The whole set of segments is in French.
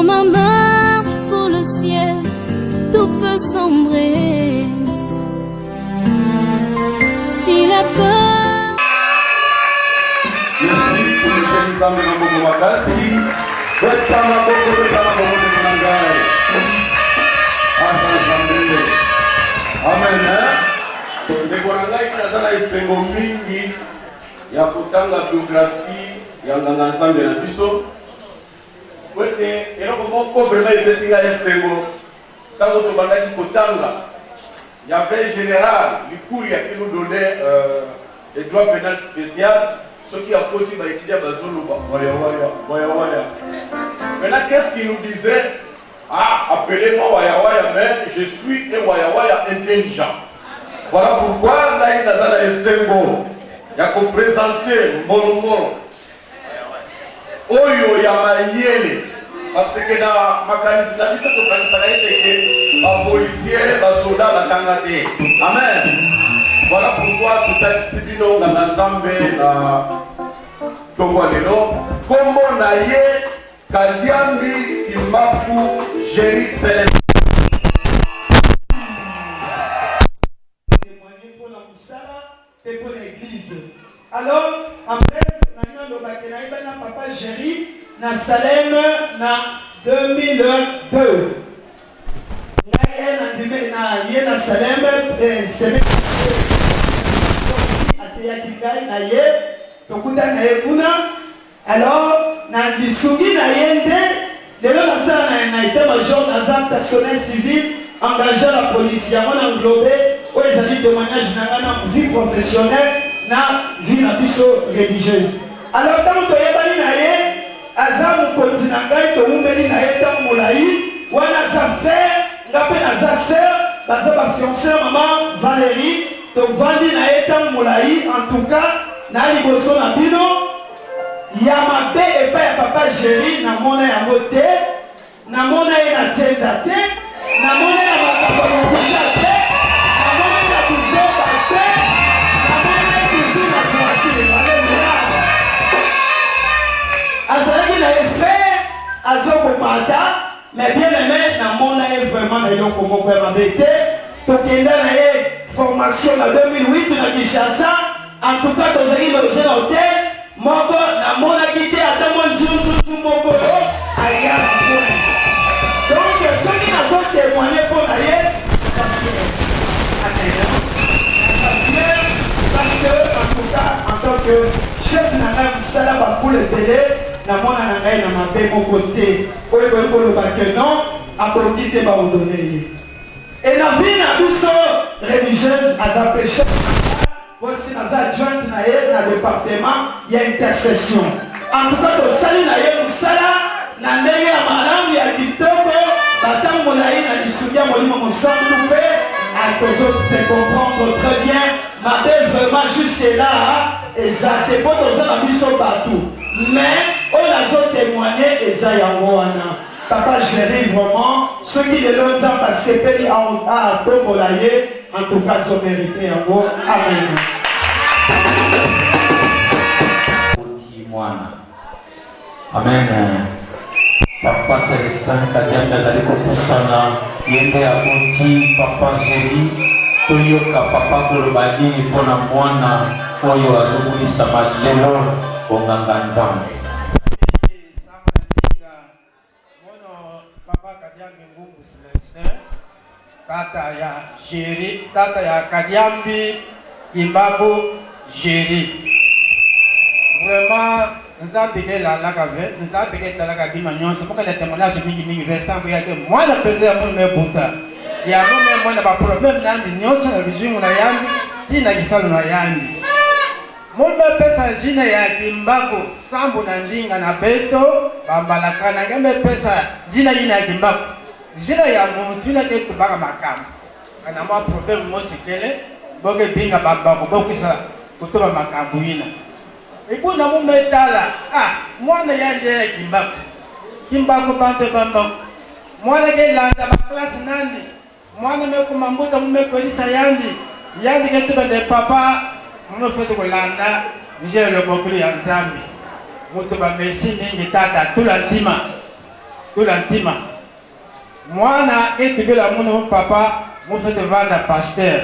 ma marche pour le ciel, tout peut sombrer. Si la peur. Merci pour le Nzambe na Mungu makasi. Wetama boko wetama boko nangai. Amen. Ndeko nangai tunazala isengo mingi ya kutanga biographie ya nganga Nzambe na biso. Wete eloko moko vraiment ipesinga isengo. Tango tobandaki kotanga, il y avait un général Likuli qui nous donnait les droits pénals spéciaux. Ceux qui a continué à étudier à Bazoloba. Maintenant, qu'est-ce qu'il nous disait? Ah, appelez-moi Waya Waya, mais je suis un Waya Waya intelligent. Voilà pourquoi là, il a un Sengo. Il a présenter Mbolo. Oyo Yamayele. Parce que dans ma canisse, la vie, c'est que les policiers, les soldats, les tangate. Amen. Voilà pourquoi tout à l'heure, dans l'ensemble, la Tongolelo, Kombo Naye, Kadiambi, Kimbaku, Géry Céleste. Témoigner pour la Moussala et pour l'église. Alors, après, nous avons papa Géry, na Salem, na 2002. Na Salem, c'est alors, na Dissougi na Yende, de là, na état-major, na personnel civil engagé à la police. Il y a un englobé où ils ont dit témoignage dans la vie professionnelle, na vie na biso religieuse. Alors, quand nous avons dit Azam continental, to umeli na état moulaï, ou un frère, ngape na sœur, baza ba fiancée maman Valérie. Donc, Vandi na etam moulaï, en tout cas, na liboso na bino, Yamabe et pas papa Géry, na mona ya moté, na mona ya tienda te, na mona ya makapolo kucha te, na mona ya kuzoba te, na mona ya kuzina voiture, alléluia. Azalaki na frère, azoko mata, mais bien aimé, na mona ya vraiment na yoko moko ya mabete, tokenda na ye formation en 2008 na Kinshasa. En tout cas, dans les logés dans l'hôtel, Moko na mona quitté à Tamon Djoutou Moko Aya. Donc, ceux qui n'ont pas témoigné pour l'aïe, parce que, en tout cas, en tant que chef de la Moussala, pour le télé, na mona na ngai na mabe moko te. Oyo le bac non, applaudit te ba donner. Et la vie na biso religieuse a péché parce que dans adjointe na département il y a intercession. En tout cas to sali na ye musala na ndenge ya malamu ya kitoko batango na ye na lisudia molimo mosantu pe a toujours te comprendre très bien ma belle vraiment jusque là exact pour toza na biso batou mais on a témoigné eza yango wana. Papa Géry vraiment, ceux qui ne l'ont pas séparé à Tombolaye, en tout cas, ils ont mérité un mot. Amen. Amen. Papa Célestin, Kadiam, Nazali Kopusana, Yende Akonti, Papa Géry, Toyoka, Papa Kolobadini, Pona Mwana, Oyo Azobuni Samalelo, Bonganga Nzambe. Tata ya Géry, tata ya Kadiambi, Kimbaku, Géry. Vraiment, nous avons été là, nous avons été là, nous avons été témoignage mingi restant pour y aller. Moi, le président, mon mère Bouta. Il y a même moi, pas problème là, nous sommes dans le régime, on a yandi, qui n'a pas na yandi. Mon mère pesa jina ya Kimbaku, sambu na ndinga na beto, bambalaka na ngembe pesa jina ya Kimbaku. Jina ya muntu na ke tubaka makamba. Kana mwa problème mo sikele, boge binga bamba ko bokisa kutoba makambu ina. Ibu na mu metala, mwana yanje Kimbaku. Kimbaku bante bamba. Mwana ke landa ba classe nandi. Mwana me ko mambuta mu me ko lisa yandi. Yandi ke tuba de papa, mno foto ko landa, njele le bokuli ya Nzambi. Mutu ba merci mingi tata tula ndima. tulantima mwana etubela muno papa mufete vanda pasteur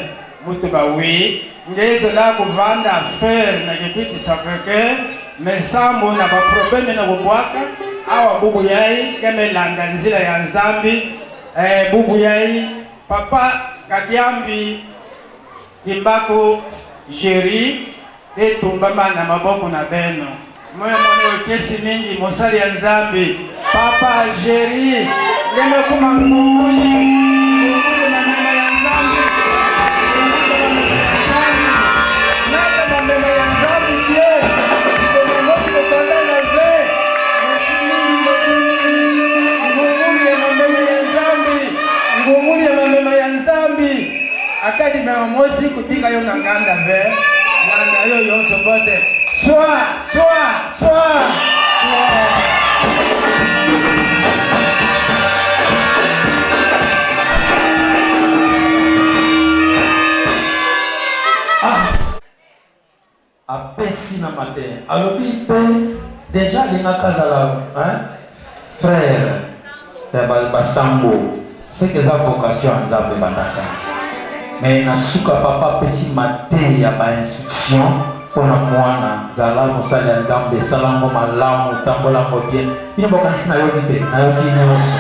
mutuba wi ngezela kuvanda frère na kipiti Sacré-Cœur mesambo na ba problème na kubwaka awa bubu yai kemelanda nzila ya nzambi bubu yai papa Kadiambi Kimbako Jerry etumbama na maboko na beno moyo mwana kesi mingi mosali ya nzambi papa Jerry leme kuma ngumuli na mama ya nzambi nata mama ya nzambi pie ngomoti kokanda na ze ngumuli ya mama ya nzambi ngumuli ya mama ya nzambi akadi mama mosi kutika yo na nganda ve na yo yonso bote soa apesi na matin alobi pe déjà linga kazala frère ya basango c'est que sa vocation en nzambe bandaka mais na suka papa apesi matin ya ba instruction pona mwana zala mosali ya nzambe salango malamu tambolango bien bino bokanisi na yoki te na yoki nyonso.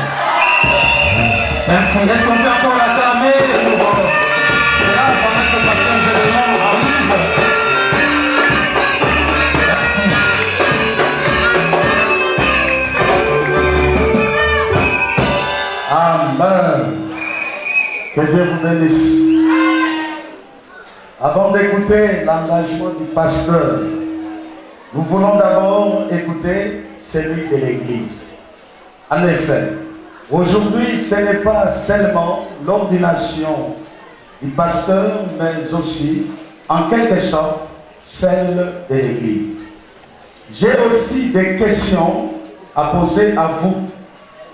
Merci. Est-ce qu'on peut encore l'acclamer pour là pendant que pasteur Gédéon arrive? Merci. Amen. Que Dieu vous bénisse. Avant d'écouter l'engagement du pasteur, nous voulons d'abord écouter celui de l'Église. En effet, aujourd'hui, ce n'est pas seulement l'ordination du pasteur, mais aussi, en quelque sorte, celle de l'Église. J'ai aussi des questions à poser à vous.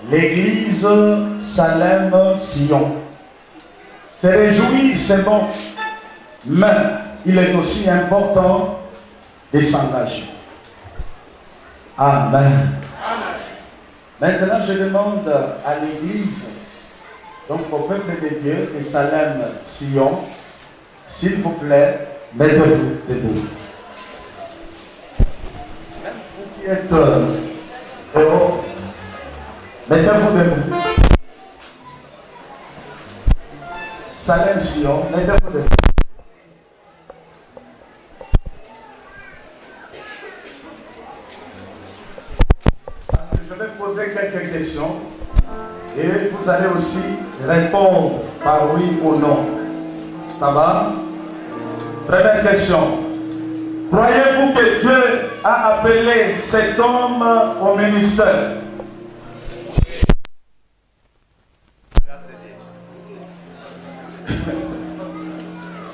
L'Église Salem-Sion. Se réjouir, c'est bon, mais il est aussi important de s'engager. Amen. Maintenant, je demande à l'Église, donc au peuple de Dieu, de Salem-Sion, s'il vous plaît, mettez-vous debout. Même vous qui êtes dehors, mettez-vous debout. Salem-Sion, mettez-vous debout. Je vais poser quelques questions et vous allez aussi répondre par oui ou non. Ça va? Première question. Croyez-vous que Dieu a appelé cet homme au ministère?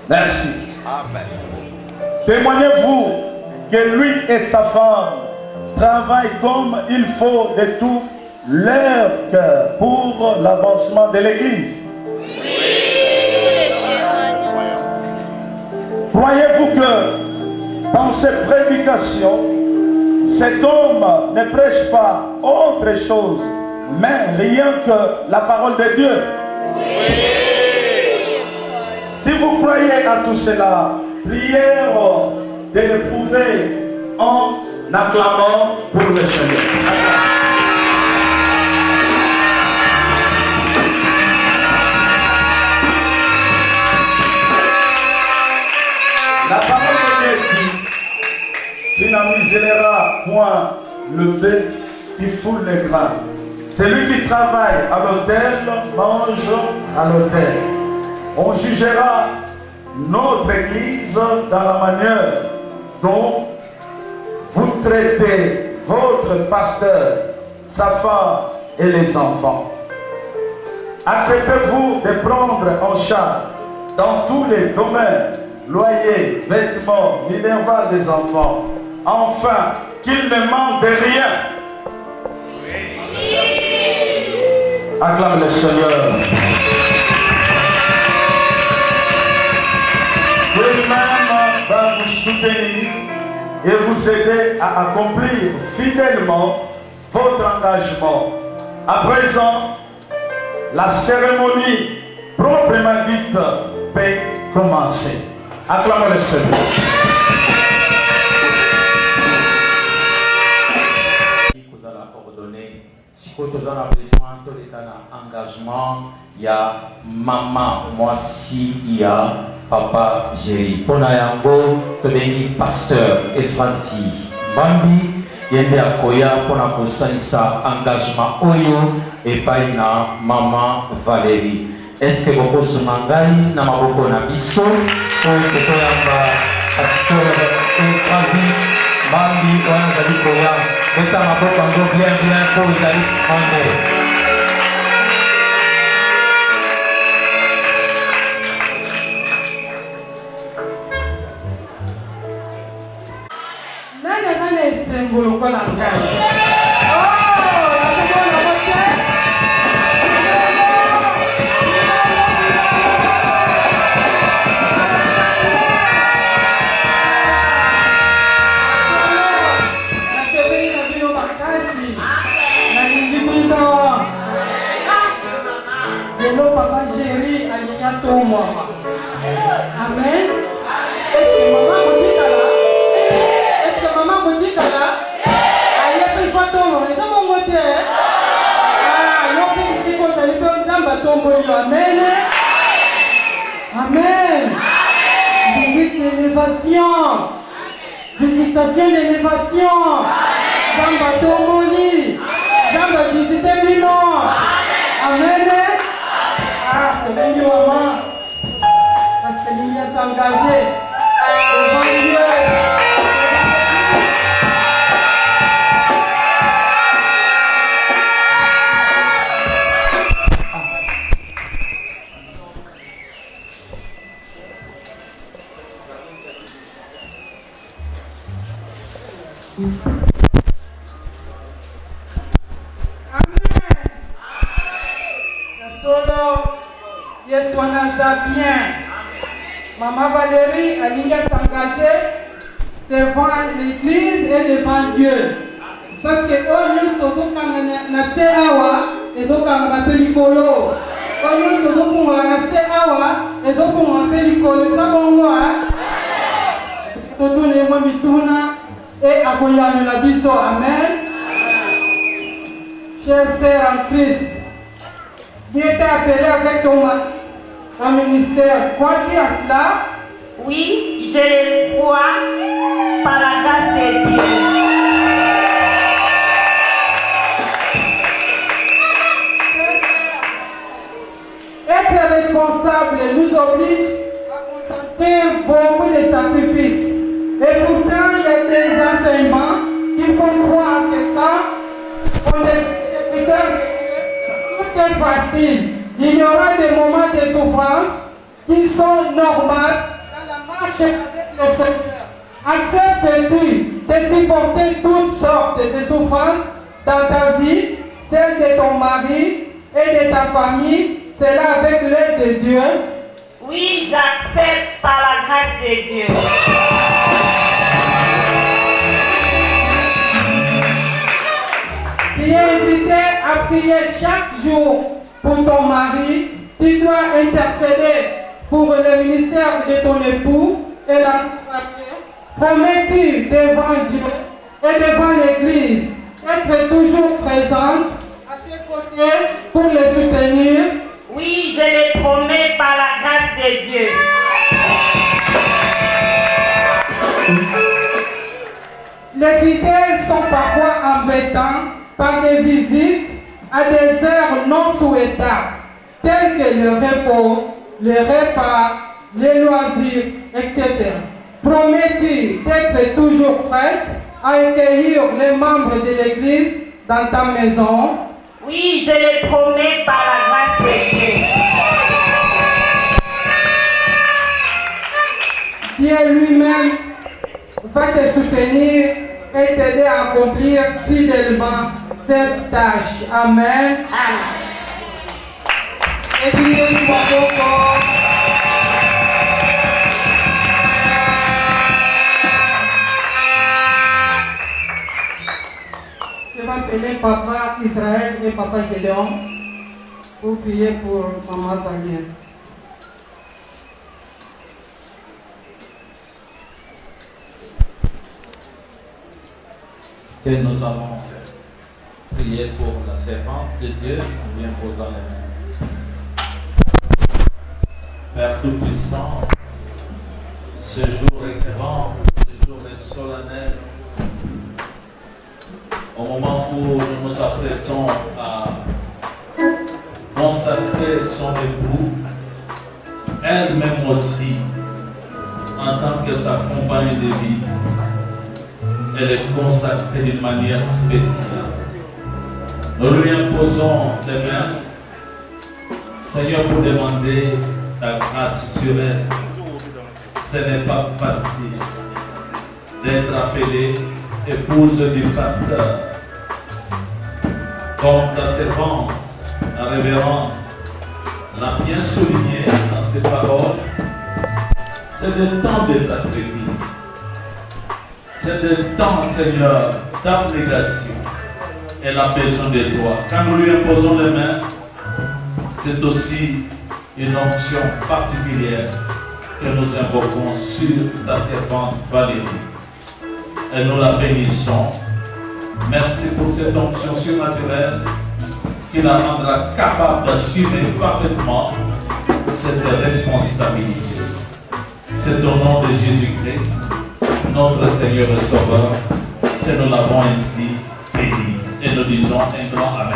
Merci. Amen. Témoignez-vous que lui et sa femme travaillent comme il faut de tout leur cœur pour l'avancement de l'Église? Oui, croyez-vous que dans ses prédications, cet homme ne prêche pas autre chose, mais rien que la parole de Dieu? Si vous croyez à tout cela, priez de le prouver en acclamant pour le Seigneur. La parole de Dieu dit: tu n'amuseras point le blé qui foule les grains. Celui qui travaille à l'autel mange à l'autel. On jugera notre Église dans la manière dont vous traitez votre pasteur, sa femme et les enfants. Acceptez-vous de prendre en charge dans tous les domaines, loyer, vêtements, minerval des enfants, enfin qu'il ne manque de rien? Acclame le Seigneur. Lui-même va vous soutenir et vous aider à accomplir fidèlement votre engagement. À présent, la cérémonie proprement dite peut commencer. Acclamons le Seigneur. Vous allez ordonner, si vous avez besoin de engagement, il y a maman, moi si il y a papa Jerry. Pour yango, tu es pasteur et Francis Bambi. Yende akoya pona kosalisa engagement oyo epai na mama Valérie. Est-ce que vous pouvez mangai na maboko na biso pour koyamba pasteur et Francis Bambi wana zali koya beta maboko ngo bien pour zali ande. Symbole qu'on a papa Jerry alinya tomo. Amen. Est-ce que maman vous dit là? Est-ce que maman vous dit là? Aïe, puis faut tomo. Les hommes ont voté. Ah, non, puis ici quand elle peut ensemble tomo. Amen. Amen. Visite d'élévation. Visitation d'élévation. Zamba tomoli. Zamba visiter Bino. Amen. Ah, c'est bien maman. Parce que l'Union s'engager devant Dieu. Yesu anaza bien. Maman Valérie a ligne s'engager devant l'église et devant Dieu. Parce que nous sommes na seawa et nous sommes pelikolo. Nous sommes na seawa et nous sommes pelikolo. Ça bon moi. Surtout les mois mituna et aboyano la biso. Amen. Chers frères en Christ, Dieu t'a appelé avec ton ministère. Crois-tu à cela? Oui, je le crois par la grâce de Dieu. Être responsable nous oblige à consentir beaucoup de sacrifices. Et pourtant, il y a des enseignements qui font croire que quand on est serviteur, tout est facile. Il y aura des moments de souffrance qui sont normaux dans la marche avec le Seigneur. Acceptes-tu de supporter toutes sortes de souffrances dans ta vie, celle de ton mari et de ta famille, cela avec l'aide de Dieu? Oui, j'accepte par la grâce de Dieu. Tu es invité à prier chaque jour pour ton mari. Tu dois intercéder pour le ministère de ton époux et la promets-tu devant Dieu et devant l'Église être toujours présente à ses côtés pour les soutenir? Oui, je le promets par la grâce de Dieu. Les fidèles sont parfois embêtants par des visites à des heures non souhaitables, telles que le repos, le repas, les loisirs, etc. Promets-tu d'être toujours prête à accueillir les membres de l'Église dans ta maison? Oui, je le promets par la grâce de Dieu. Dieu lui-même va te soutenir et t'aider à accomplir fidèlement cette tâche. Amen. Amen. Église Maboko. Tu vas appeler Papa Israël et Papa Gédéon pour prier pour Maman Valière. Que nous allons prier pour la servante de Dieu en lui imposant les mains. Père Tout-Puissant, ce jour est grand, ce jour est solennel. Au moment où nous nous apprêtons à consacrer son époux, elle-même aussi, en tant que sa compagne de vie, elle est consacrée d'une manière spéciale. Nous lui imposons les mains, Seigneur, pour demander ta grâce sur elle. Ce n'est pas facile d'être appelée épouse du pasteur. Comme ta servante, la révérende, l'a bien souligné dans ses paroles, c'est des temps de sacrifice. C'est des temps, Seigneur, d'abnégation. Elle a besoin de toi. Quand nous lui imposons les mains, c'est aussi une onction particulière que nous invoquons sur ta servante Valérie. Et nous la bénissons. Merci pour cette onction surnaturelle qui la rendra capable d'assumer parfaitement cette responsabilité. C'est au nom de Jésus-Christ, notre Seigneur et Sauveur, que nous l'avons ainsi béni. Et nous disons un grand Amen.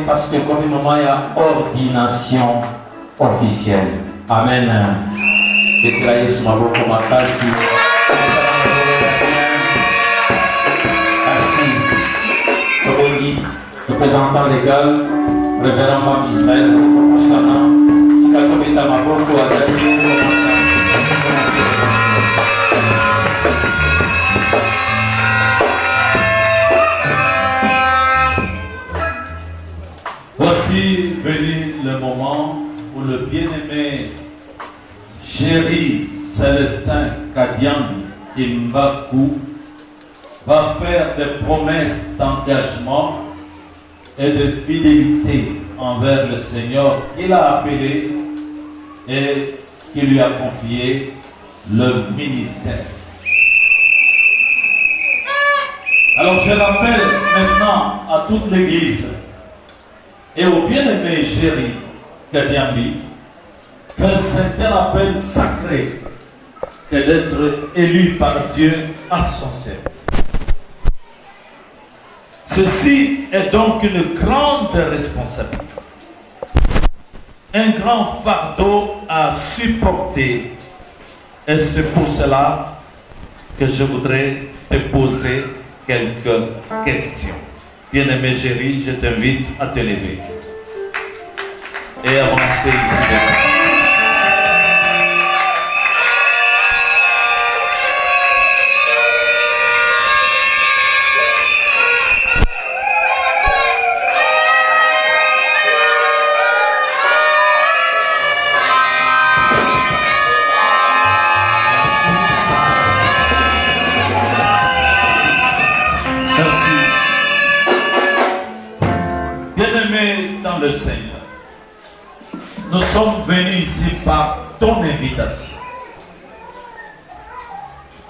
Parce que comme moment il y a ordination officielle. Amen. Déclarez sur ma voix ma casse. Assis. Représentant légal, révérend Mam Israël, Osana, Tikato Beta Maboko, Voici venu le moment où le bien-aimé Géry Célestin Kadian Kimbaku va faire des promesses d'engagement et de fidélité envers le Seigneur qu'il a appelé et qui lui a confié le ministère. Alors je rappelle maintenant à toute l'Église et au bien-aimé Géry Kadiambi que c'est un appel sacré que d'être élu par Dieu à son service. Ceci est donc une grande responsabilité, un grand fardeau à supporter, et c'est pour cela que je voudrais te poser quelques questions. Bien-aimé Géry, je t'invite à te lever et avancer ici devant. Le Seigneur, nous sommes venus ici par ton invitation.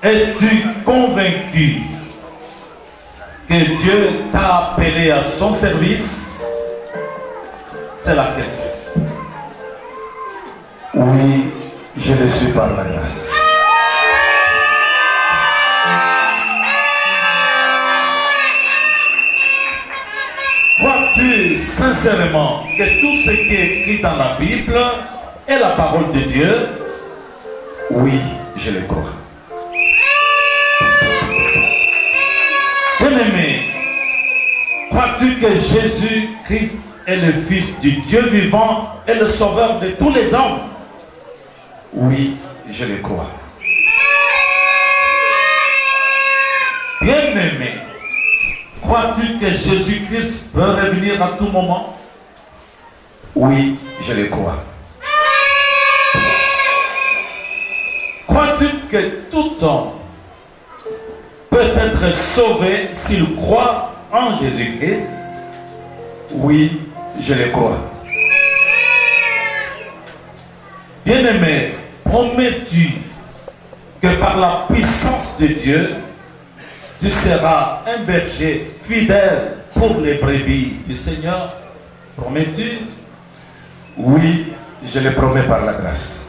Es-tu convaincu que Dieu t'a appelé à son service? C'est la question. Oui, je le suis par la grâce. Crois-tu sincèrement que tout ce qui est écrit dans la Bible est la parole de Dieu? Oui, je le crois. Bien-aimé, crois-tu que Jésus-Christ est le Fils du Dieu vivant et le Sauveur de tous les hommes? Oui, je le crois. Crois-tu que Jésus-Christ peut revenir à tout moment? Oui, je le crois. Crois-tu que tout homme peut être sauvé s'il croit en Jésus-Christ? Oui, je le crois. Bien-aimé, promets-tu que par la puissance de Dieu, tu seras un berger fidèle pour les brebis du Seigneur? Promets-tu? Oui, je le promets par la grâce.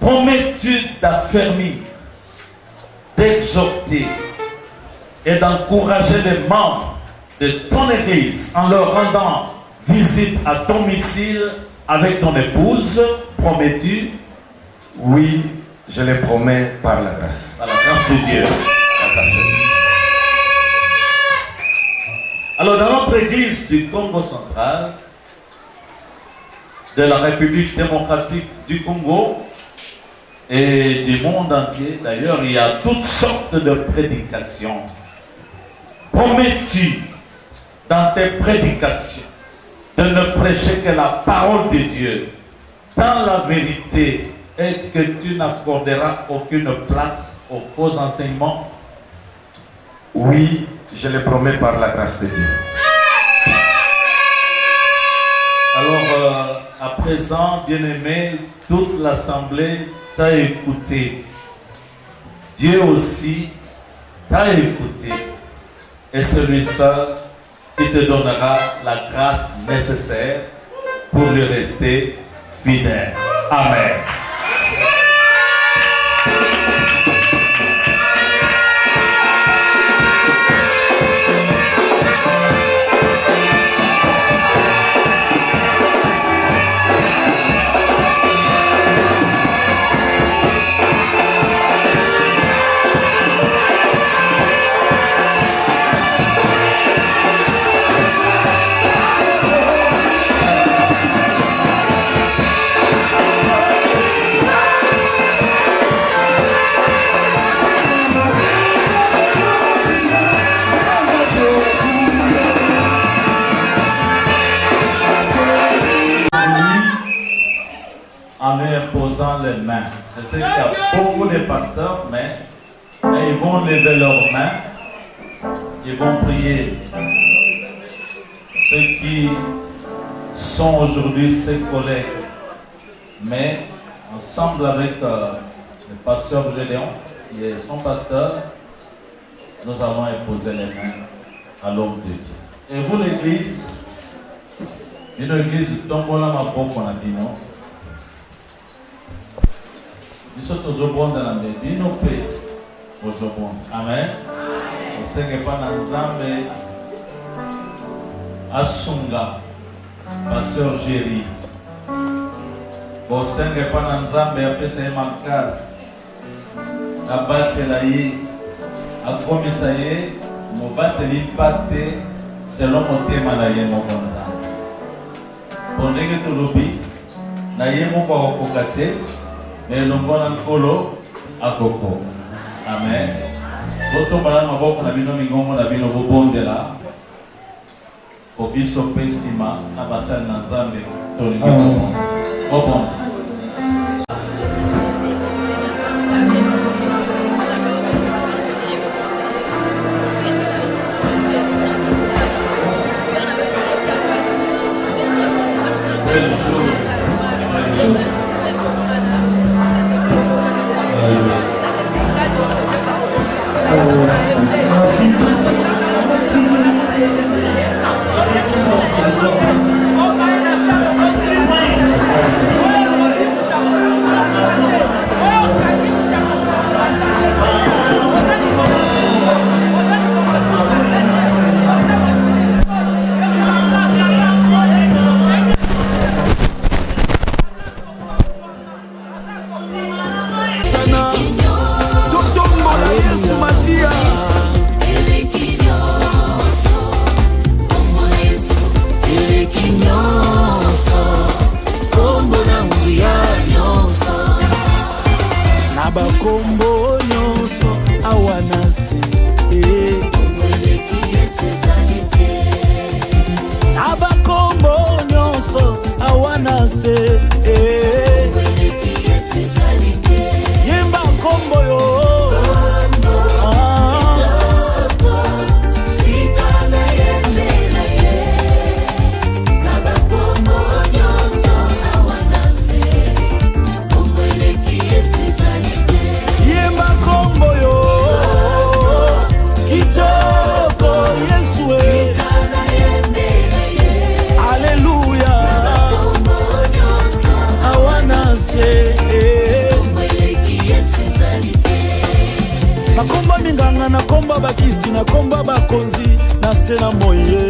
Promets-tu d'affermir, d'exhorter et d'encourager les membres de ton église en leur rendant visite à domicile avec ton épouse? Promets-tu? Oui, je le promets par la grâce. Par la grâce de Dieu. Alors dans notre église du Congo central, de la République démocratique du Congo et du monde entier, d'ailleurs, il y a toutes sortes de prédications. Promets-tu dans tes prédications de ne prêcher que la parole de Dieu dans la vérité et que tu n'accorderas aucune place aux faux enseignements? Oui, je le promets par la grâce de Dieu. Alors, à présent, bien-aimé, toute l'assemblée t'a écouté. Dieu aussi t'a écouté. Et c'est lui seul qui te donnera la grâce nécessaire pour lui rester fidèle. Amen. En lui imposant les mains. Je sais qu'il y a beaucoup de pasteurs, mais ils vont lever leurs mains, ils vont prier. Ceux qui sont aujourd'hui ses collègues, mais ensemble avec le pasteur Gédéon, qui est son pasteur, nous allons imposer les mains à l'homme de Dieu. Et vous, l'église, une église tombola maboko na bino. Biso tozobonda na bino pe ozobonda. Amen. Osenge pa na Nzambe asunga pasteur Géry. Osenge pa na Nzambe apesa ye makasi. Abatela ye, akomisa ye mobateli pate selon motema na ye moko Nzambe. Pondenge tolobi na ye moko akokoka te, mais longona nkolo akoko. Amen. Botombala maboko na bino mingongo na bino bobondela obiso pesima na basali na Nzambe tolingi bobonda. Bakombo nyonso awanase abakombo nyonso awanase yemba kombo yo nakomba minganga nakomba bakisi nakomba bakonzi nasena moye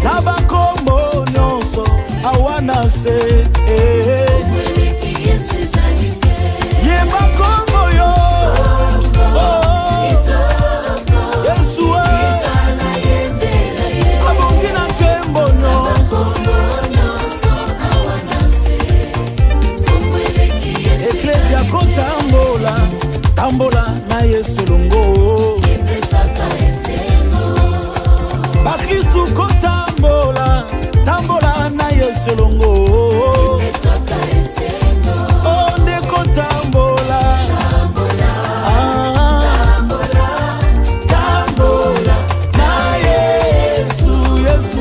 na bakombo nyonso awana se ye bakombo yo Yesu abongi na kembo nyonso Eklesia kotambola tambola na Yesu longo Bakristu kotambola tambola na Yesu longo Onde kotambola tambola na Yesu Yesu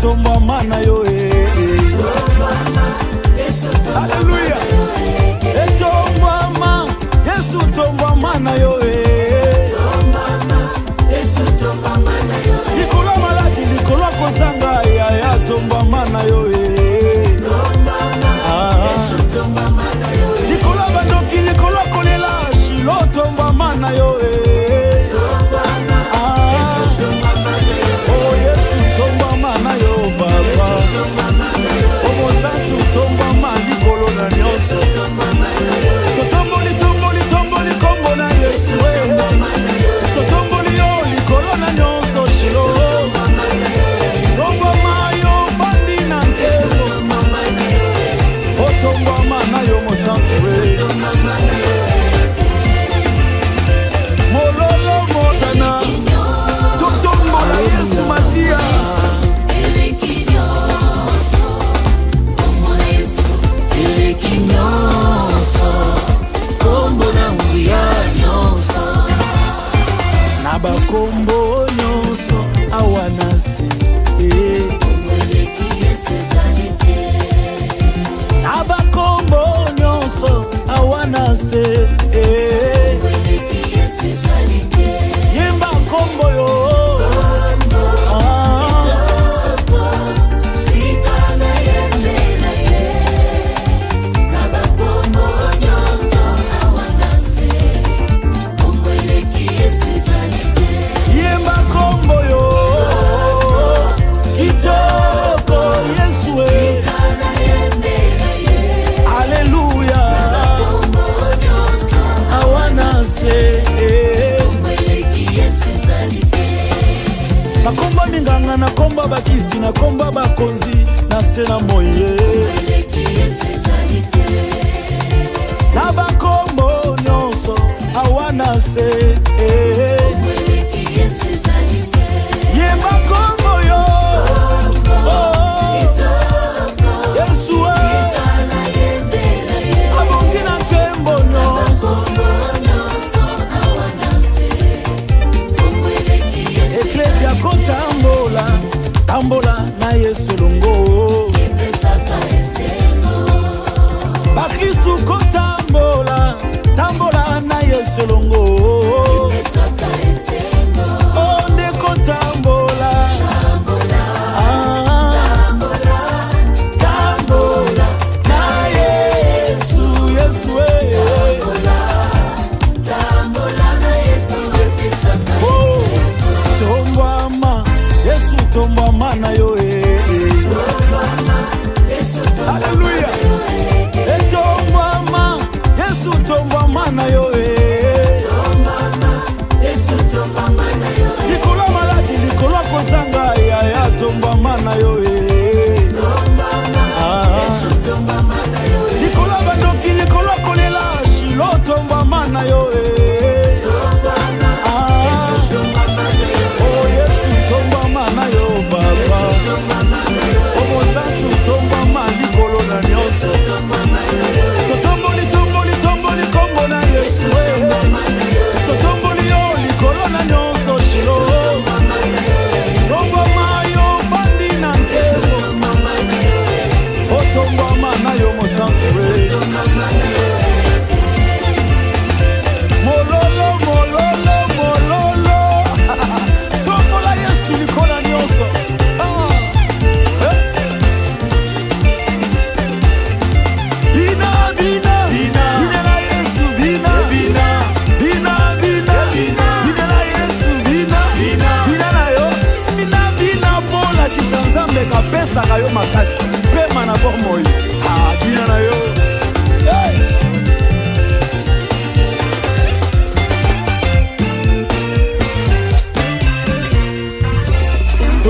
Tombama na yo Hallelujah Tombama Yesu tombama na yo Likolo maladi likolo kozanga ya tombama na yo Likolo bandoki likolo kolela shilo tombama na yo Bakombo nyonso awanase abakombo nyonso awanase yemba kombo yo nakomba minganga nakomba bakisi nakomba bakonzi nasena moye na bakombo nyonso awana se ye bakombo yo Yesu abongi na kembo nyonso Eklesia kotambola tambola na Yesu longo Bakristu kotambola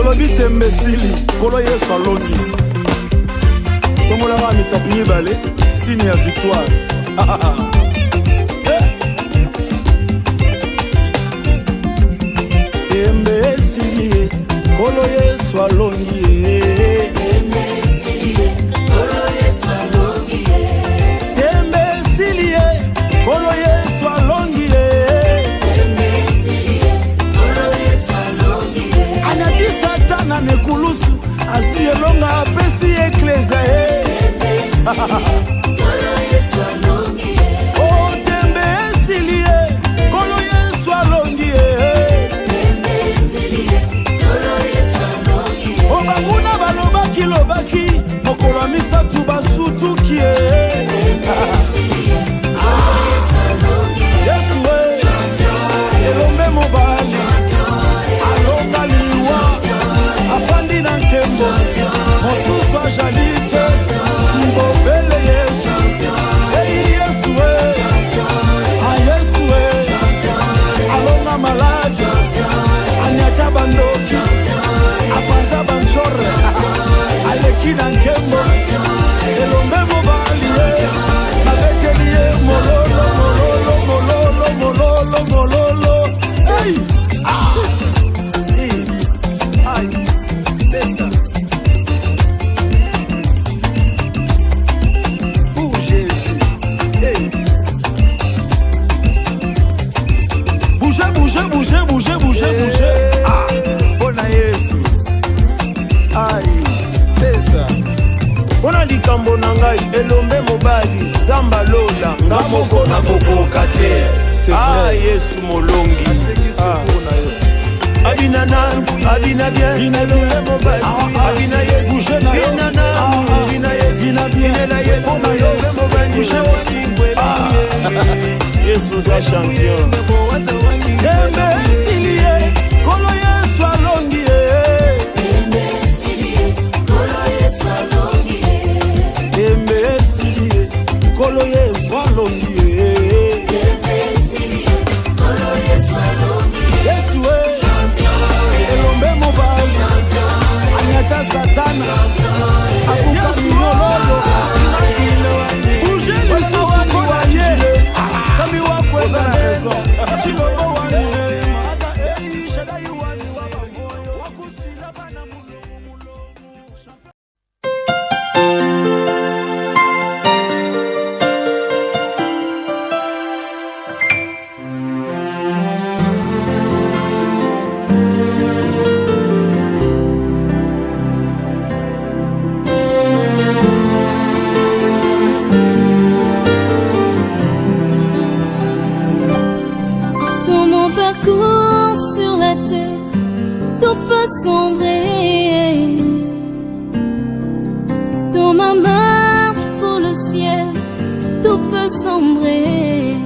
tolobi tembesili kolo Yesu alongi tomolaka misapi mibale signe ya victoire tembesili kolo Yesu alongi Kolo Yesu alongi anyati satana nekulusu asu yelonga apesi eklezia o tembe esili Kolo Yesu alongi o banguna balobaki lobaki mokolo ya misatu basutuki Yesu elombe mobali alonga liwa afandi na nkembo mosusu ajalite mbobele Yesu Yesu Yesu alonga maladi anyata bandoki apanza banjore aleki na nkembo elombe mobali abekeli mololo mololo hey ay c'est ça pour Jésus hey bouger ah bona Yesu ay c'est ça bona likambo na ngai elombe mobali zamba lola ngamoko na kokoka te ah Yesu molongi abina bien elombe mobali abina Yesu abina Yesu elombe mobali Yesu za champion tembe silie kolo Yesu alongi tembe silie kolo Yesu alongi tembe silie kolo Yesu alongi Yesu elombe mobali anyata satana Yesu mololo bouge les sous wanye sami wakweza raison chilombo wanye mata shadai wanye wakusila bana mulo sombrer. Dans ma marche pour le ciel, tout peut sombrer.